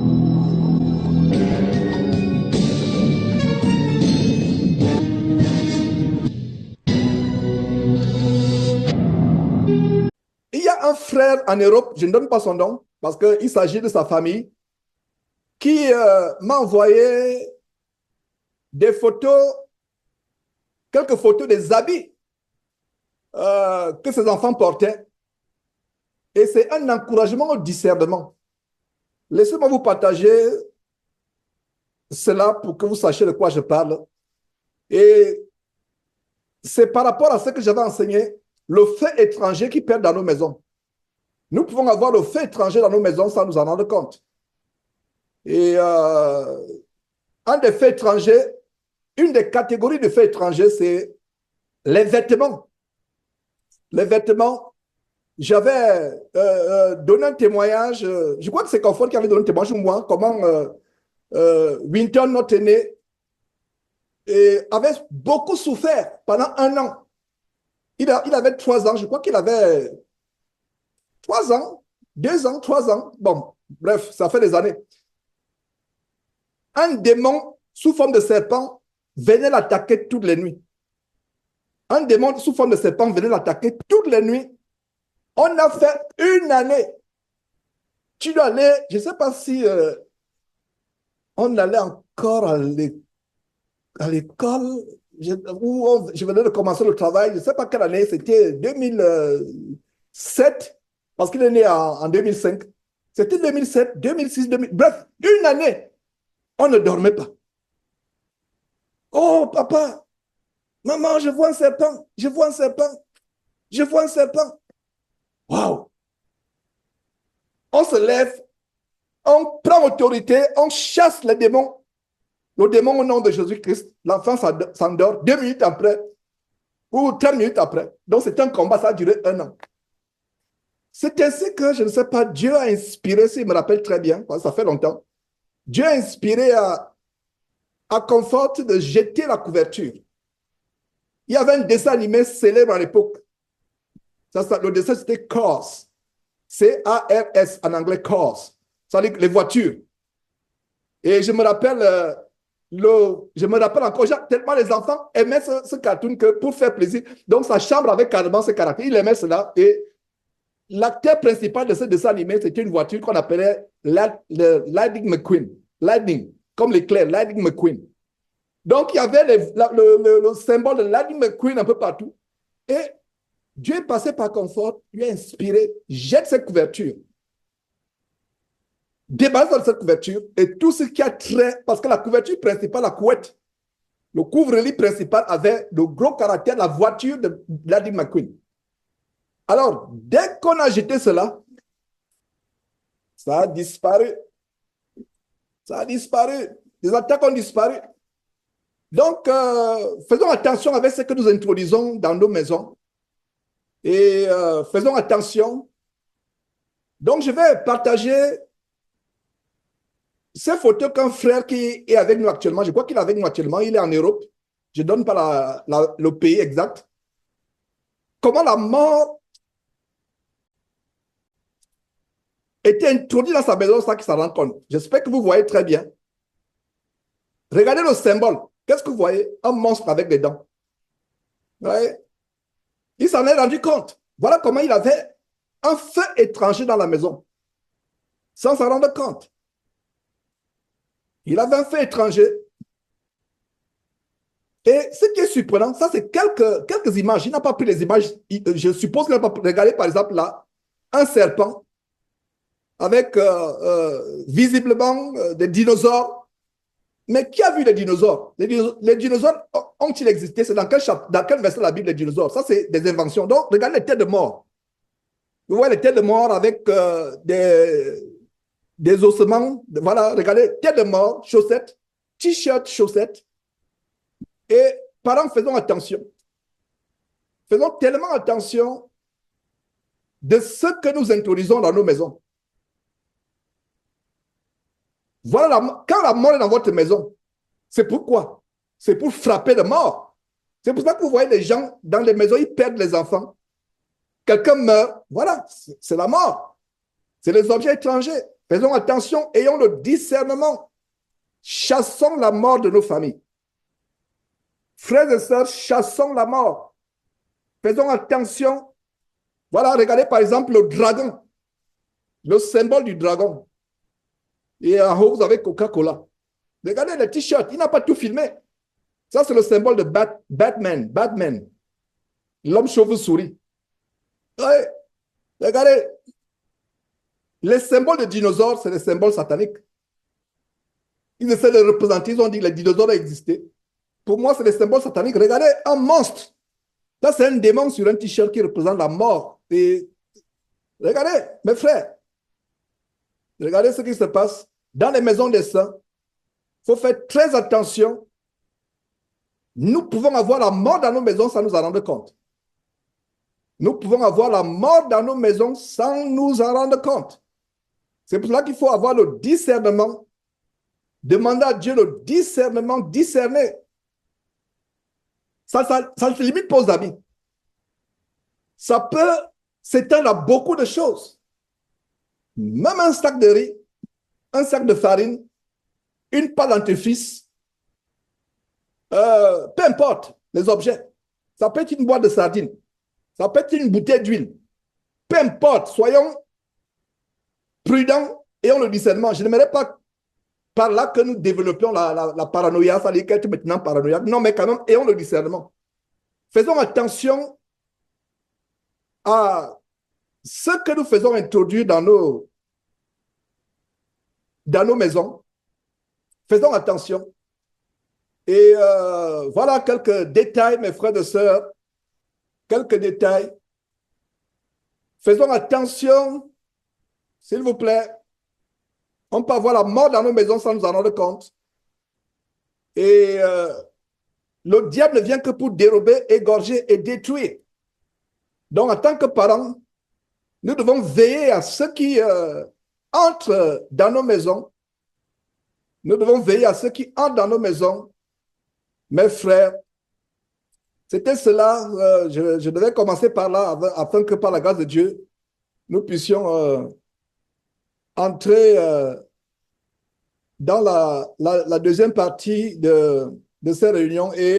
Il y a un frère en Europe, je ne donne pas son nom, parce qu'il s'agit de sa famille, qui m'a envoyé des photos, quelques photos des habits que ses enfants portaient. Et c'est un encouragement au discernement. Laissez-moi vous partager cela pour que vous sachiez de quoi je parle. Et c'est par rapport à ce que j'avais enseigné, le fait étranger qui perd dans nos maisons. Nous pouvons avoir le fait étranger dans nos maisons sans nous en rendre compte. Et un des faits étrangers, une des catégories de faits étrangers, c'est les vêtements. Les vêtements, j'avais donné un témoignage, je crois que c'est Confort qui avait donné un témoignage ou moi, comment Winton, notre aîné, avait beaucoup souffert pendant un an. Il avait 3 ans, je crois qu'il avait 3 ans, 2 ans, 3 ans. Bon, bref, ça fait des années. Un démon sous forme de serpent venait l'attaquer toutes les nuits. Un démon sous forme de serpent venait l'attaquer toutes les nuits. On a fait une année. Tu dois aller, je ne sais pas si on allait encore à l'école, où je venais de commencer le travail, je ne sais pas quelle année, c'était 2007, parce qu'il est né en 2005. C'était 2007, 2006, 2000, bref, une année. On ne dormait pas. Oh, papa, maman, je vois un serpent, je vois un serpent, je vois un serpent. Waouh! On se lève, on prend autorité, on chasse les démons. Le démon au nom de Jésus-Christ, l'enfant s'endort 2 minutes après ou 3 minutes après. Donc c'est un combat, ça a duré un an. C'est ainsi que, je ne sais pas, Dieu a inspiré, s'il me rappelle très bien, ça fait longtemps, Dieu a inspiré à Comfort de jeter la couverture. Il y avait un dessin animé célèbre à l'époque. Le dessin, c'était Cars. C-A-R-S en anglais, Cars. Ça veut dire les voitures. Et je me rappelle, encore, tellement les enfants aimaient ce cartoon que pour faire plaisir, donc sa chambre avait carrément ce caractère. Il aimait cela. Et l'acteur principal de ce dessin animé, c'était une voiture qu'on appelait le Lightning McQueen. Lightning, comme l'éclair, Lightning McQueen. Donc, il y avait le symbole de Lightning McQueen un peu partout. Et Dieu est passé par Confort, lui a inspiré, jette cette couverture. Débarrasse de cette couverture et tout ce qui a trait, parce que la couverture principale, la couette, le couvre-lit principal avait le gros caractère de la voiture de Vladimir McQueen. Alors, dès qu'on a jeté cela, ça a disparu. Ça a disparu. Les attaques ont disparu. Donc, faisons attention avec ce que nous introduisons dans nos maisons. Et faisons attention. Donc, je vais partager ces photos qu'un frère qui est avec nous actuellement, je crois qu'il est avec nous actuellement, il est en Europe. Je ne donne pas le pays exact. Comment la mort était introduite dans sa maison sans qu'il s'en rende compte. J'espère que vous voyez très bien. Regardez le symbole. Qu'est-ce que vous voyez? Un monstre avec des dents. Ouais. Il s'en est rendu compte. Voilà comment il avait un feu étranger dans la maison, sans s'en rendre compte. Il avait un feu étranger. Et ce qui est surprenant, ça c'est quelques images. Il n'a pas pris les images. Je suppose qu'il n'a pas regardé, par exemple, là, un serpent avec visiblement des dinosaures. Mais qui a vu les dinosaures? Les dinosaures ont-ils existé? C'est dans quel verset de la Bible, les dinosaures? Ça, c'est des inventions. Donc, regardez les têtes de mort. Vous voyez les têtes de mort avec des ossements. Voilà, regardez, têtes de mort, chaussettes, t-shirt, chaussettes. Et parents, faisons attention. Faisons tellement attention de ce que nous introduisons dans nos maisons. Voilà, quand la mort est dans votre maison, c'est pourquoi? C'est pour frapper de mort. C'est pour ça que vous voyez les gens dans les maisons, ils perdent les enfants. Quelqu'un meurt, voilà, c'est la mort. C'est les objets étrangers. Faisons attention, ayons le discernement. Chassons la mort de nos familles. Frères et sœurs, chassons la mort. Faisons attention. Voilà, regardez par exemple le dragon, le symbole du dragon. Et en haut, vous avez Coca-Cola. Regardez le t-shirt, il n'a pas tout filmé. Ça, c'est le symbole de Batman, l'homme chauve-souris. Ouais. Regardez, les symboles de dinosaures, c'est des symboles sataniques. Ils essaient de représenter, ils ont dit que les dinosaures ont existé. Pour moi, c'est des symboles sataniques. Regardez, un monstre. Ça, c'est un démon sur un t-shirt qui représente la mort. Et regardez, mes frères, regardez ce qui se passe dans les maisons des saints. Il faut faire très attention. Nous pouvons avoir la mort dans nos maisons sans nous en rendre compte. Nous pouvons avoir la mort dans nos maisons sans nous en rendre compte. C'est pour cela qu'il faut avoir le discernement. Demander à Dieu le discernement, discerner. Ça ne se limite pas aux habits. Ça peut s'étendre à beaucoup de choses. Même un sac de riz, un sac de farine, une pâte dentifrice, peu importe les objets. Ça peut être une boîte de sardines. Ça peut être une bouteille d'huile. Peu importe, soyons prudents et ayons le discernement. Je n'aimerais pas par là que nous développions la paranoïa, ça veut dire qu'elle est maintenant paranoïaque. Non, mais quand même, ayons le discernement. Faisons attention à ce que nous faisons introduire dans nos maisons. Faisons attention. Et voilà quelques détails, mes frères et sœurs. Quelques détails. Faisons attention, s'il vous plaît. On peut avoir la mort dans nos maisons sans nous en rendre compte. Et le diable ne vient que pour dérober, égorger et détruire. Donc, en tant que parents, nous devons veiller à ceux qui entrent dans nos maisons. Nous devons veiller à ceux qui entrent dans nos maisons. Mes frères, c'était cela. Je devais commencer par là afin que par la grâce de Dieu, nous puissions entrer dans la deuxième partie de ces réunions et